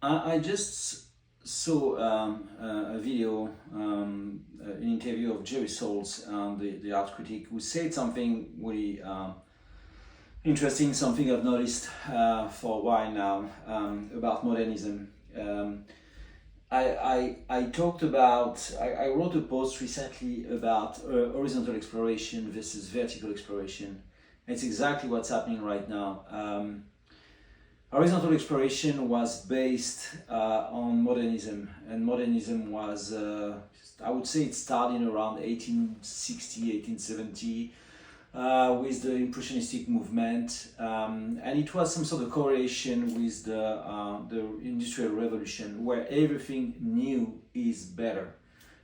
I just saw a video, an interview of Jerry Saltz, the art critic, who said something really interesting, something I've noticed for a while now about modernism. I talked about, I wrote a post recently about horizontal exploration versus vertical exploration. It's exactly what's happening right now. Horizontal exploration was based on modernism, and modernism was, I would say, it started around 1860, 1870, with the Impressionistic movement, and it was some sort of correlation with the Industrial Revolution, where everything new is better.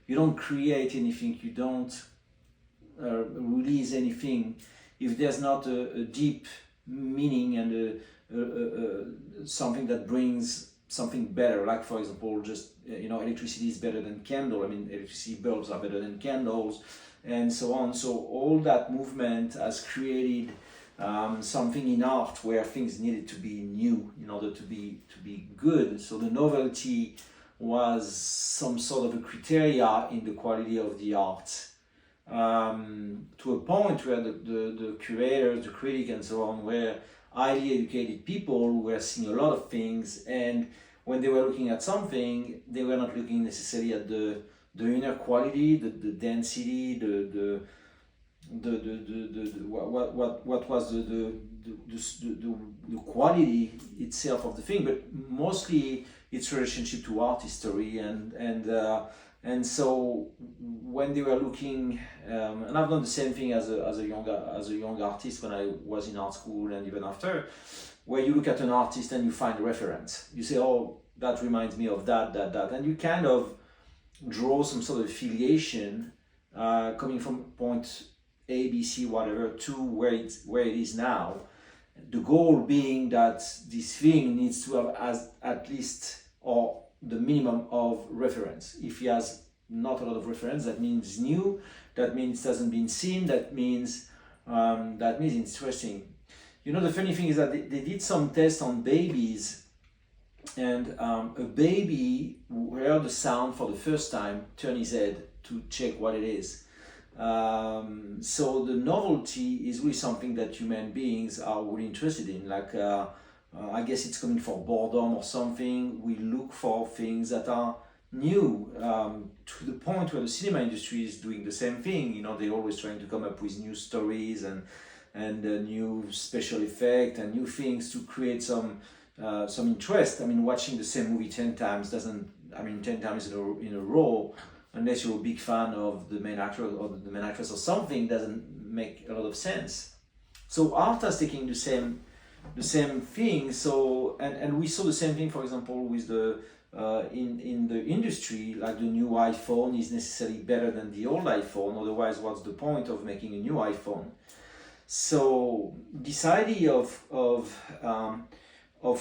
You don't create anything, you don't release anything if there's not a deep meaning and something that brings something better, like for example just electricity is better than candle. I mean, electricity bulbs are better than candles, and so on. So all that movement has created something in art where things needed to be new in order to be good. So the novelty was some sort of a criteria in the quality of the art, to a point where the curators, the critic, and so on were highly educated people who were seeing a lot of things, and when they were looking at something, they were not looking necessarily at the inner quality, the density, what was the quality itself of the thing, but mostly its relationship to art history, and so when they were looking, and I've done the same thing as a young artist when I was in art school and even after, where you look at an artist and you find a reference. You say, oh, that reminds me of that, and you kind of draw some sort of affiliation coming from point A, B, C, whatever, to where it is now. The goal being that this thing needs to have as at least or the minimum of reference. If he has not a lot of reference, that means new, that means it hasn't been seen, that means interesting. The funny thing is that they did some tests on babies, and a baby who heard the sound for the first time turned his head to check what it is. So the novelty is really something that human beings are really interested in. Like, I guess it's coming from boredom or something. We look for things that are new, to the point where the cinema industry is doing the same thing. They're always trying to come up with new stories and new special effect and new things to create some interest. I mean, watching the same movie 10 times doesn't, 10 times in a row, unless you're a big fan of the main actor or the main actress or something, doesn't make a lot of sense. So art is taking the same thing. So and we saw the same thing, for example, with the in the industry, like the new iPhone is necessarily better than the old iPhone. Otherwise, what's the point of making a new iPhone? So this idea of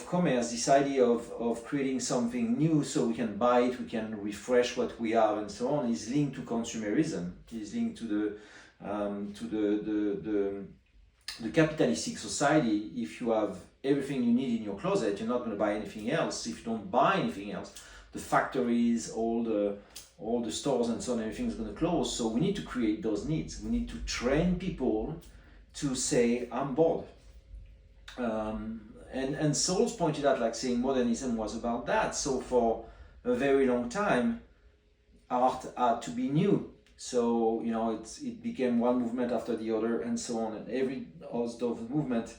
commerce, this idea of creating something new so we can buy it, we can refresh what we have, and so on, is linked to consumerism. Is linked to the capitalistic society. If you have everything you need in your closet, you're not going to buy anything else. If you don't buy anything else, the factories, all the stores, and so on, everything's going to close. So we need to create those needs. We need to train people to say, I'm bored. And Souls pointed out, like saying modernism was about that. So for a very long time, art had to be new. So it became one movement after the other, and so on. And every movement,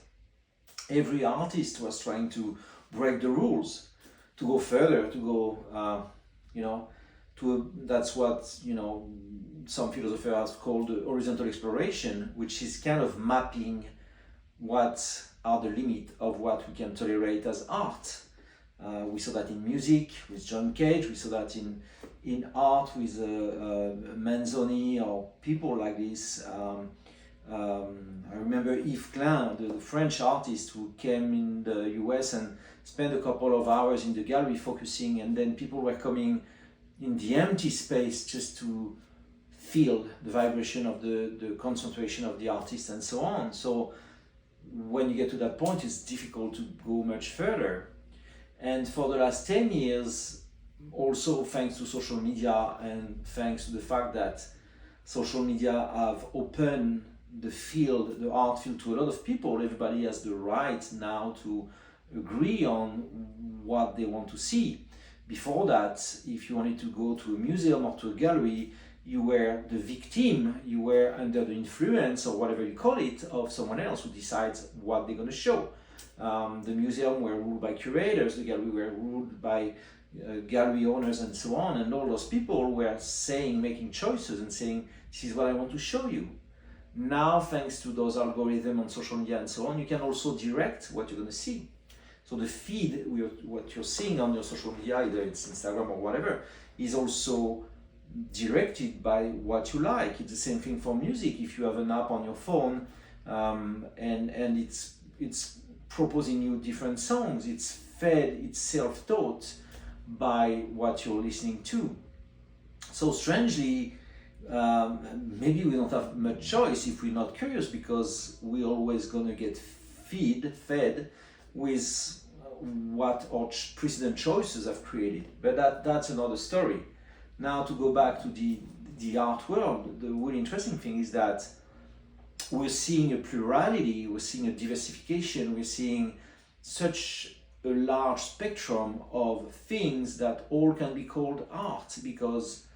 every artist was trying to break the rules, to go further, to go, that's what some philosophers have called the horizontal exploration, which is kind of mapping what are the limit of what we can tolerate as art. We saw that in music with John Cage. We saw that in art with Manzoni or people like this. I remember Yves Klein, the French artist who came in the US and spent a couple of hours in the gallery focusing, and then people were coming in the empty space just to feel the vibration of the concentration of the artist and so on. So when you get to that point, it's difficult to go much further. And for the last 10 years, also thanks to social media and thanks to the fact that social media have opened the field, the art field, to a lot of people, everybody has the right now to agree on what they want to see. Before that, if you wanted to go to a museum or to a gallery, you were the victim, you were under the influence, or whatever you call it, of someone else who decides what they're going to show. The museum were ruled by curators, the gallery were ruled by gallery owners and so on, and all those people were saying, making choices and saying, this is what I want to show you. Now, thanks to those algorithms on social media and so on, you can also direct what you're going to see. So the feed, what you're seeing on your social media, either it's Instagram or whatever, is also directed by what you like. It's the same thing for music. If you have an app on your phone, and it's proposing you different songs, it's fed, it's self-taught by what you're listening to. So strangely, maybe we don't have much choice if we're not curious, because we're always going to get fed with what our precedent choices have created. But that's another story. Now, to go back to the art world, the really interesting thing is that we're seeing a plurality, we're seeing a diversification, we're seeing such a large spectrum of things that all can be called art, because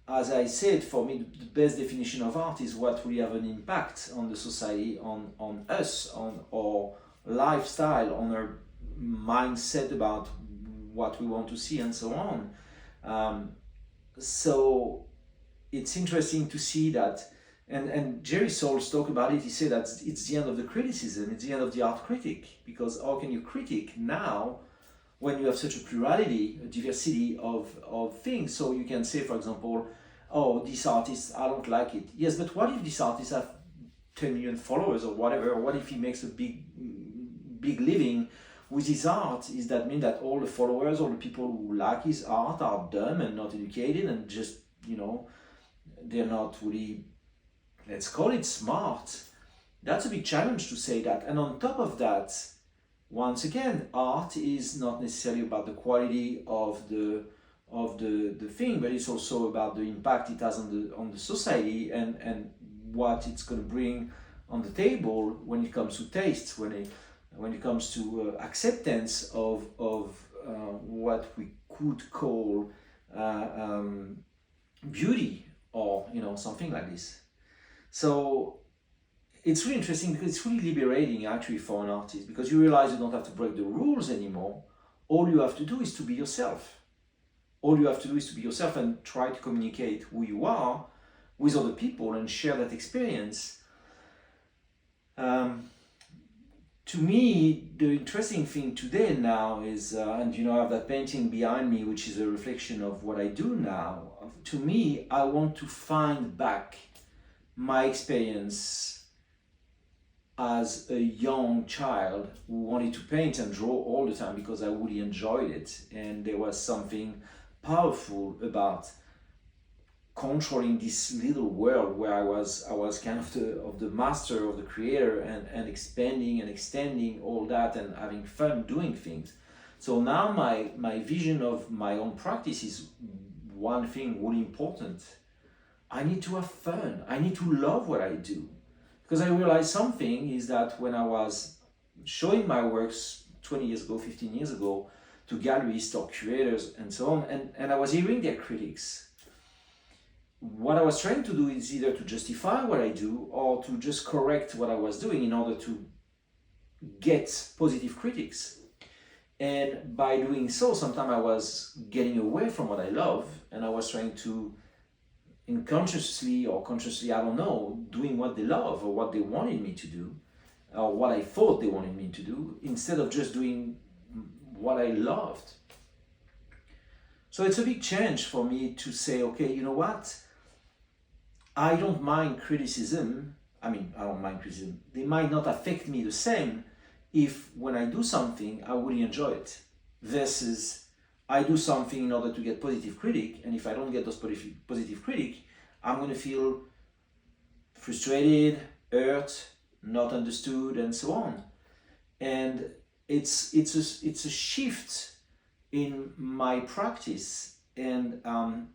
as I said, for me, the best definition of art is what will have an impact on the society, on us, on our lifestyle, on our mindset about what we want to see and so on. So it's interesting to see that, and Jerry Soules talked about it. He said that it's the end of the criticism, it's the end of the art critic, because how can you critic now when you have such a plurality, a diversity of things? So you can say, for example, oh, this artist, I don't like it. Yes, but what if this artist has 10 million followers or whatever? Or what if he makes a big living with his art? Is that mean that all the followers, all the people who like his art are dumb and not educated and just, they're not really, let's call it, smart? That's a big challenge to say that. And on top of that, once again, art is not necessarily about the quality of the thing, but it's also about the impact it has on the society and what it's going to bring on the table when it comes to taste, when it comes to acceptance of what we could call beauty, or something like this. So it's really interesting, because it's really liberating actually for an artist, because you realize you don't have to break the rules anymore. All you have to do is to be yourself. All you have to do is to be yourself and try to communicate who you are with other people and share that experience. To me, the interesting thing today now is, and I have that painting behind me, which is a reflection of what I do now. To me, I want to find back my experience as a young child who wanted to paint and draw all the time because I really enjoyed it. And there was something powerful about controlling this little world where I was kind of the master, of the creator, and expanding and extending all that and having fun doing things. So now my vision of my own practice is one thing really important. I need to have fun. I need to love what I do. Because I realized something is that when I was showing my works 20 years ago, 15 years ago, to galleries or curators and so on, and I was hearing their critics, what I was trying to do is either to justify what I do or to just correct what I was doing in order to get positive critics. And by doing so, sometimes I was getting away from what I love, and I was trying to unconsciously or consciously, I don't know, doing what they love or what they wanted me to do, or what I thought they wanted me to do, instead of just doing what I loved. So it's a big change for me to say, okay, you know what? I don't mind criticism. I don't mind criticism. They might not affect me the same if when I do something, I really enjoy it, versus I do something in order to get positive critic, and if I don't get those positive critic, I'm going to feel frustrated, hurt, not understood, and so on. And it's a shift in my practice, and now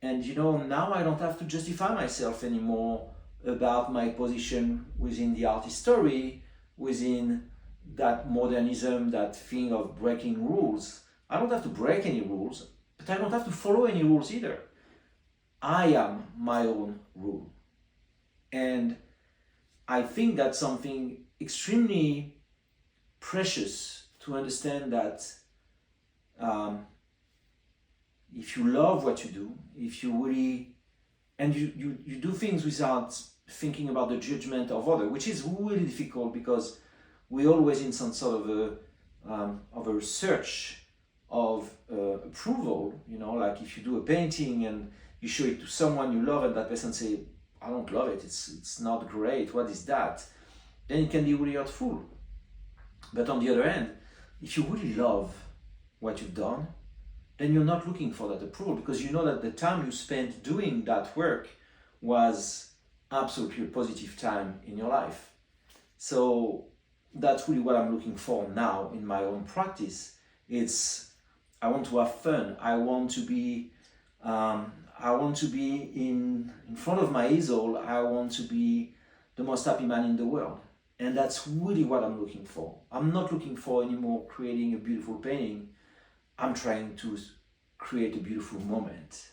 I don't have to justify myself anymore about my position within the artist story, within that modernism, that thing of breaking rules. I don't have to break any rules, but I don't have to follow any rules either. I am my own rule. And I think that's something extremely precious to understand, that if you love what you do, if you really, and you do things without thinking about the judgment of others, which is really difficult because we're always in some sort of a search of approval. Like if you do a painting and you show it to someone you love and that person say, I don't love it, it's not great, what is that? Then it can be really hurtful. But on the other hand, if you really love what you've done, then you're not looking for that approval, because you know that the time you spent doing that work was absolutely a positive time in your life. So that's really what I'm looking for now in my own practice. I want to have fun. I want to be in front of my easel. I want to be the most happy man in the world. And that's really what I'm looking for. I'm not looking for anymore creating a beautiful painting. I'm trying to create a beautiful moment.